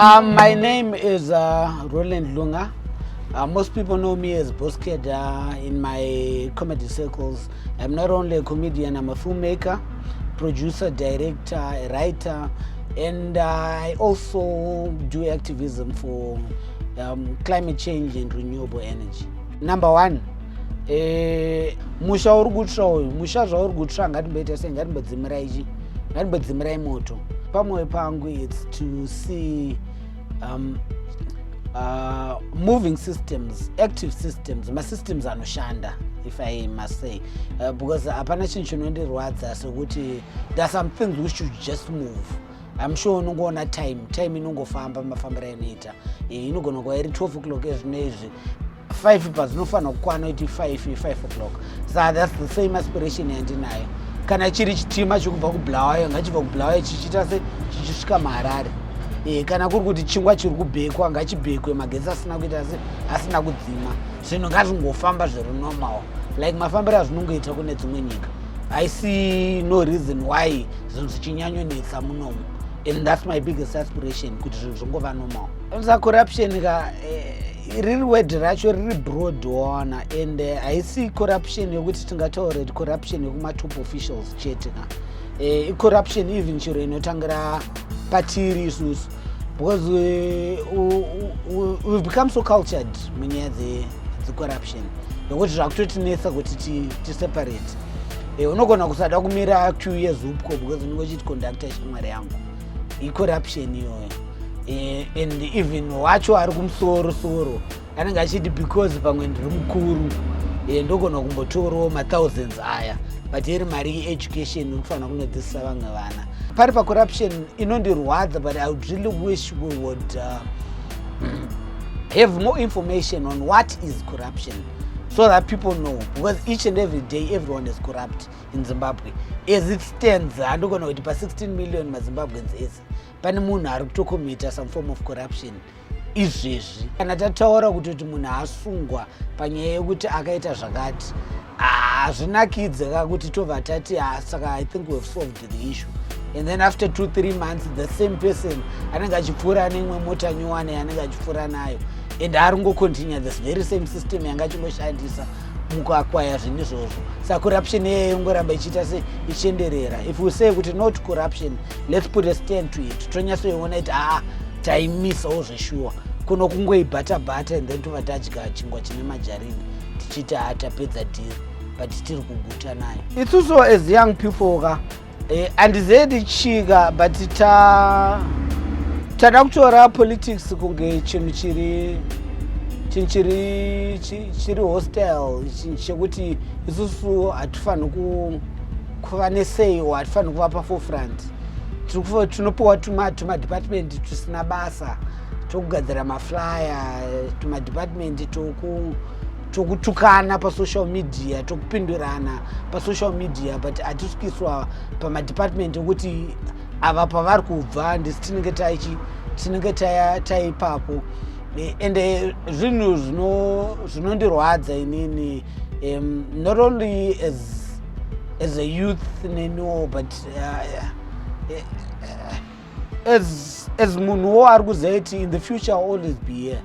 My name is Rolland Lunga. Most people know me as Kheda in my comedy circles. I'm not only a comedian, I'm a filmmaker, producer, director, a writer, and I also do activism for climate change and renewable energy. Number one, musha zvauri kutsva ngatimboita sei ngatimbodzimira ichi ngatimbodzimirai moto. Pamwe pangu it's to see moving systems, active systems, systems anoshanda, if I must say, because apana chinhu chinondirwadza sokuti there are some things we should just move. I'm sure unongoona time inongofamba mafambiro ainoita inogona kuva iri 12 o'clock ezvinezvi 5 pazinofanira kukwana kuti 5 o'clock. So that's the same aspiration yandinayo. Kana chiri chitima chokubva kubulawayo ngachibva kubulawayo chichiita se chichisvika maharare. Kana kuri kuti chingwa chiri kubhekwa ngachibhekwe magetsi asina kuita se asina kudzima. Zvinhu ngazvingofamba zviri normal like mafambiro azvinongoita kune dzimwe nyika. I see no reason why zvinhu zvichinyanyonetsa munomu, and that's my biggest aspiration kuti zvinhu zvingova normal. Sa corruption ka riri word racho riri broad one, and I see corruption yokuti tingataura corruption yekuma top officials chete ka corruption even chiro inotangira patiri isusu, because we've become so cultured munyaya dzecorruption yokuti zvakutotinetsa kuti tiseparate. Unogona kusada kumira queue yezupco because unenge uchiticonducta shamwari yangu icorruption iyoyo. And even wacho ari kumusoro anenge achiti because pamwe ndiri mukuru ndogona kumbotorawo ma-thousands aya, but iri mari yeeducation inofanira kunodzidzisa vamwe vana. Pari pacorruption inondirwadza, but I would really wish we would have more information on what is corruption so that people know, because each and every day everyone is corrupt in Zimbabwe. As it stands, handogona kuti pa 16 million maZimbabweans ese pane munhu ari kutokomita some form of corruption izvezvi. Kana tataura kuti munhu asungwa panyaya yekuti akaita zvakati, hazvinakidze kuti tobva tati saka I think we've solved the issue, and then after 2-3 months the same person anenge achipfuura neimwe mota nyuwane anenge achipfuura nayo, and ari kungocontinue this very same system yanga chimboshandisa mukuakwaya zvinhu izvozvo. Saka corruption iyeyo ingoramba ichiita se ichienderera. If we say kuti not corruption, let's put a stand to it, tonyatsoiona kuti taimisawo zveshuwa kuno kungoibhata and then tova tadya chingwa chine majarini tichiti tapedza diri, but tiri kuguta nayo. Isusu as young people ka handizedi chika, but tada kutora politics kunge chinhu chiri hostile, chekuti isusu hatifaniri kuva nesei, hatifaniri kuva paforefront. Tinopiwa tumadepartment tusina basa tokugadzira maflyer, tumadepartment tokutukana pasocial media, tokupindurana pasocial media, but hatisvikiswa pamadepartment okuti ava pavari kubva ndisi tinenge taipapo. And zvinhu zvinondirwadza inini, not only as a youth neniwo, but as munhuwo ari kuziva kuti in the future I'll always be here,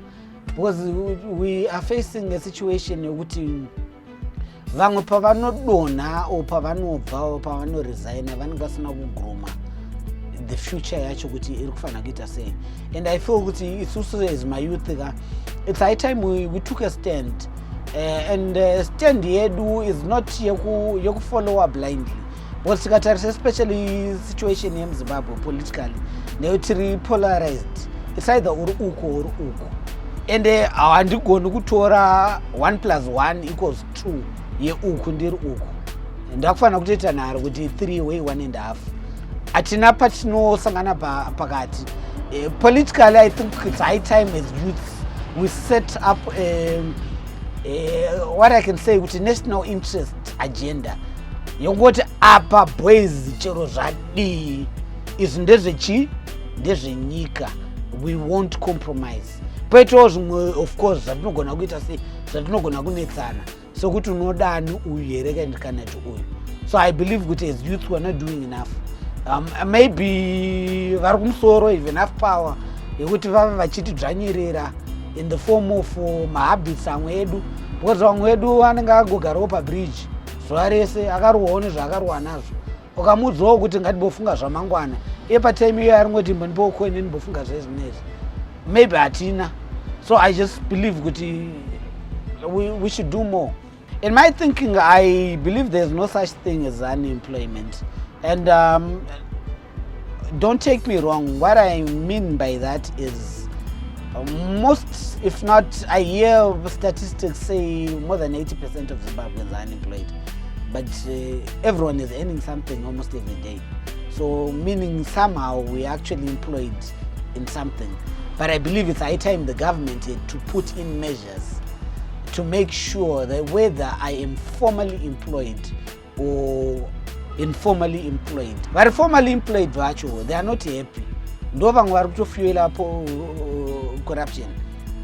because we are facing a situation yokuti vamwe pavanodonha o pavanobva o pavanoresigna vanenge vasina kuguruma the future yacho kuti iri kufanira kuita sei. And I feel kuti isusu as my youth it's high time we took a stand, and stand yedu is not yekufollowa blindly, because tikatarisa especially situation yemuZimbabwe politically nekuti tiri polarized, it's either uri uko or uko, and handigoni kutora 1+1 equals 2 yeuku ndiri uku, ndakufanira kutoita nharo kuti 3 way 1.5. Atina patinosangana pakati. Politically, I think it's high time as youths we set up what I can say with national interest agenda. Yongoti apa boys chero zvadi izvi ndezvenyika, we won't compromise. Poitawo zvimwe of course zvatinogona kuita sei zvatinogona kunetsana sokuti unodani uyu here kana uyu. So I believe kuti as youth we are not doing enough. Maybe vari kumusoro even have power yekuti vave vachitidzvanyirira in the form of mahabits amwe edu, because vamwe edu anenge agogarawo pabridge zuva rese akarohwawo nezvaakarwa nazvo. Ukamuudzawo kuti ngatimbofunga zvamangwana, iye patime iyo aringoti mbondipawo coin ndimbofunga zvezvinezvi, maybe hatina. So I just believe kuti we should do more. In my thinking, I believe there's no such thing as unemployment. And don't take me wrong, what I mean by that is most, if not, I hear statistics say more than 80% of Zimbabweans are unemployed. But everyone is earning something almost every day. So meaning somehow we're actually employed in something. But I believe it's high time the government had to put in measures to make sure that whether I am formally employed or informally employed. But formally employed virtual, they are not happy. Ndo vamwe vari kutofuela po corruption.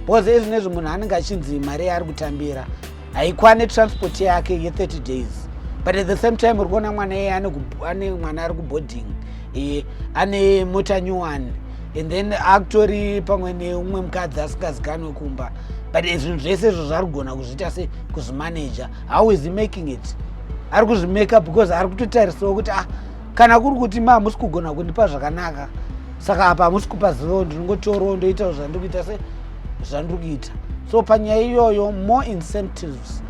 Because ezvinezvi munhu anenge achinzi mari yaari kutambira haikwane transport yake ye30 days. But at the same time uri kuona mwana iye ane mwana ari kuboarding, ane mota nyuwani, and then actori pamwe neumwe mukadzi asingazikanwe kumba. But zvinhu zvese izvo zvari kugona kuzviita sei kuzvimanager. How is he making it? Ari kuzvimeka because ari kutotarisawo kuti kana kuri kuti hamusi kugona kundipa zvakanaka, saka apa hamusi kupa zivo, ndinongotorawo ndoita zvandiri kuita zvandiri kuita. So panyaya iyoyo more incentives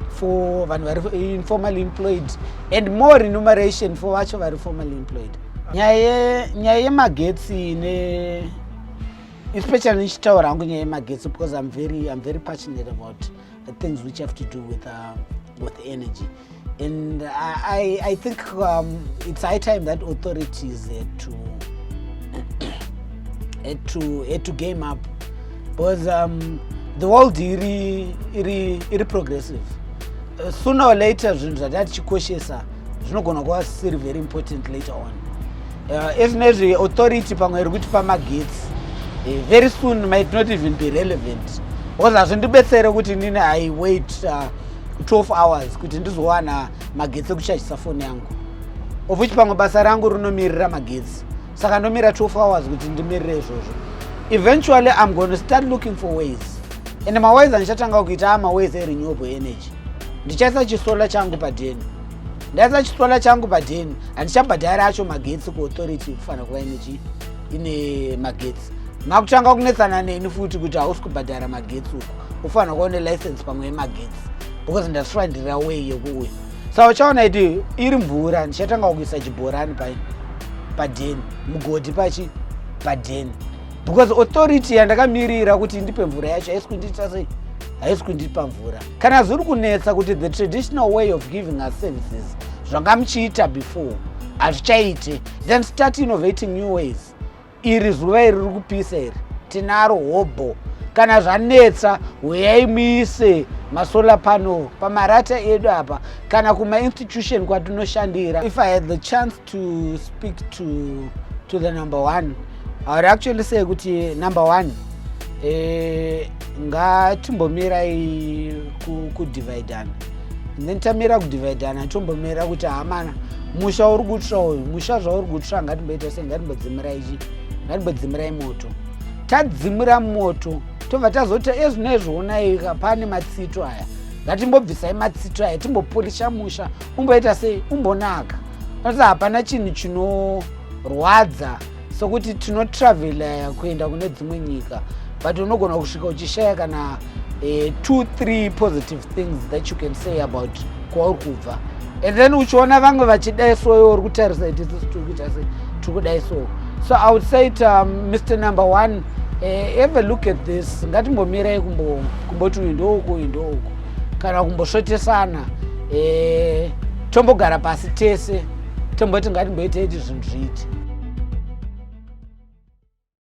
for vanhu vari informally employed and more remuneration for vacho vari formally employed. Nyaya yemagetsi especially nichitaura hangu nyaya yemagetsi because I'm very passionate about the things which have to do with energy. And I think it's high time that authorities had to game up, because the world is progressive. Sooner or later zvinhu zvatatichikoshesa zvinogona kuva siri very important later on. Ezvinezvi authority pamwe iri kutipa magetsi very soon might not even be relevant, because hazvindibetsere kuti inini I wait 12 hours kuti ndizowana magetsi ekuchajisa foni yangu, of which pamwe basa rangu rinomirira magetsi, saka ndomira 12 hours kuti ndimirire izvozvo. Eventually I'm going to start looking for ways, and maways andichatanga kuita maways renewable energy. Ndichaisa chisola changu padeni, ndaisa chisola changu padeni handichabhadhari acho magetsi kuauthority kufanira kuva ine magetsi. Makutanga kunetsana neni futi kuti hausi kubhadhara magetsi uku, ufanira kuva nelicense pamwe yemagetsi, because ndasvandirira way yekuuya. Saka uchaona kuti iri mvura ndichatanga kuisa chibhorani padeni, mugodhi padeni, because authority yandakamirira kuti ndipe mvura yacho haisi kundiita sei, haisi kundipa mvura. Kana zviri kunetsa kuti the traditional way of giving us services zvanga muchiita before hazvichaite, then start innovating new ways. Iri zuva iri riri kupisa iri tinaro hobho, kana zvanetsa uyai muise masolar panel pamarata edu apa kana kuma-institution kwatinoshandira. If I had the chance to speak to the number one, I would actually say kuti number one, ngatimbomirai kudivhaidhana. Then tamira kudivhaidhana tombomira kuti hamana musha uri kutsva uyu, musha zvauri kutsva ngatimboita sei, ngatimbodzimirai moto. Tadzimira moto tobva tazoti ezvinezvoonai pane matsito aya, ngatimbobvisai matsito aya timbopolisha musha umboita sei, umbonaka. Nokuti hapana chinhu chinorwadza sokuti tinotravela kuenda kune dzimwe nyika, but unogona kusvika uchishaya kana 2-3 positive things that you can say about kwauri kubva, and then uchiona vamwe vachidai so uri kutarisa kuti tirikuita sei, tirikudai so. So I would say to Mr. Number One, have a look at this. Ngatimbomirai kumboti uyu ndouku kana kumbosvotesana, tombogara pasi tese tomboti ngatimboita kuti zvinhu zviite.